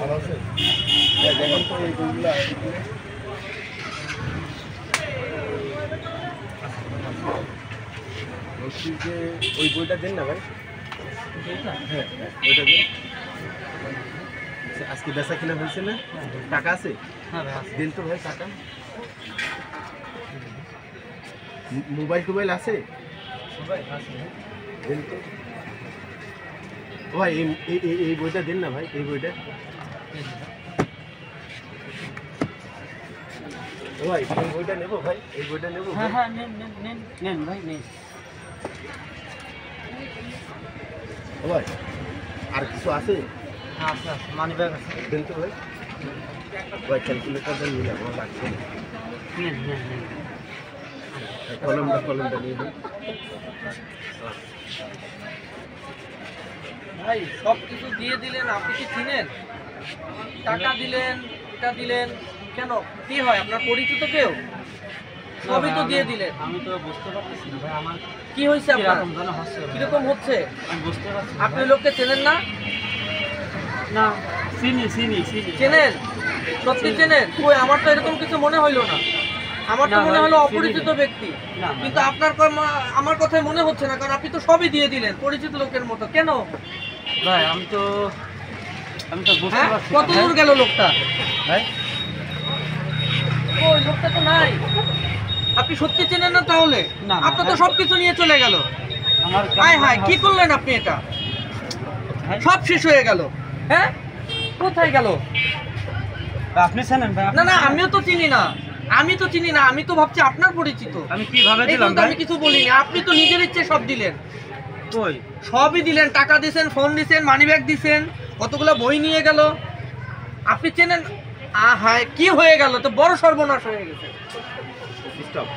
ভালো আছে? দেখেন তো এই বইগুলো আছে কি? বলছি যে ওই বইটা দেন না ভাই। হ্যাঁ ওইটা দিন। আজকে বেচা কিনা হয়েছে না? টাকা আছে? দিন তো ভাই টাকা। মোবাইল টোবাইল আছে? দিন তো ভাই। এই বইটা দিন না ভাই, এই বইটা। ভাই এই বইটা নেবো ভাই, এই বইটা নেবো। হ্যাঁ নেন ভাই নেন। ভাই আর কিছু আছে? আচ্ছা মানি ব্যাগ আছে। দিন তো ভাই। ভাই ক্যালকুলেটারটা নিয়ে আমার লাগছে। নেন নেন নেন। কলমটা নিয়ে দিন ভাই। সব কিছু দিয়ে দিলেন, আপনি কি চিনেন? টাকা দিলেন, এটা দিলেন, কেন কি হয়? আপনার পরিচিত কেউ? সবই তো দিয়ে দিলেন। আমি তো বুঝতে পারতেছি না ভাই, আমার কি হয়েছে আপনার? কিরকম যেন হচ্ছে ভাই। কিরকম হচ্ছে? আমি বুঝতে পারছি না আপনি ভাই। লোককে চেনেন না? না চিনি চিনি চিনি। চেনেন? সত্যি চেনেন? কই, আমার তো এরকম কিছু মনে হইলো না। আমার তো না মনে ভাই, হলো চিনি অপরিচিত না। ব্যক্তি। না, কিন্তু আপনার আমার কথাই মনে হচ্ছে না, কারণ আপনি তো সবই দিয়ে দিলেন পরিচিত লোকের মতো। কেন ভাই আমি তো বুঝতে হ্যাঁ? পারছি কত না দূর গেল লোকটা? ভাই। ওই লোকটা তো নাই। আপনি সত্যি চেনেন না তাহলে? না, না, আপনার তো ভাই। সবকিছু নিয়ে চলে গেল। আমার হায় হায়, কি করলেন আপনি এটা? ভাই, সব শেষ হয়ে গেল। হ্যাঁ, কোথায় গেল? আপনি জানেন ভাই? না না, আমিও তো চিনি না। আমি তো চিনি না, আমি তো ভাবছি আপনার পরিচিত। আমি কিভাবে এই দিলাম জন্য তো ভাই? আমি কিছু বলিনি। আপনি তো নিজের ইচ্ছে সব দিলেন। কই সবই দিলেন, টাকা দিছেন, ফোন দিছেন, মানিব্যাগ দিছেন, কতগুলো বই নিয়ে গেল। আপনি চেনেন? হায়, কি হয়ে গেল? তো বড় সর্বনাশ হয়ে গেছে। স্টপ।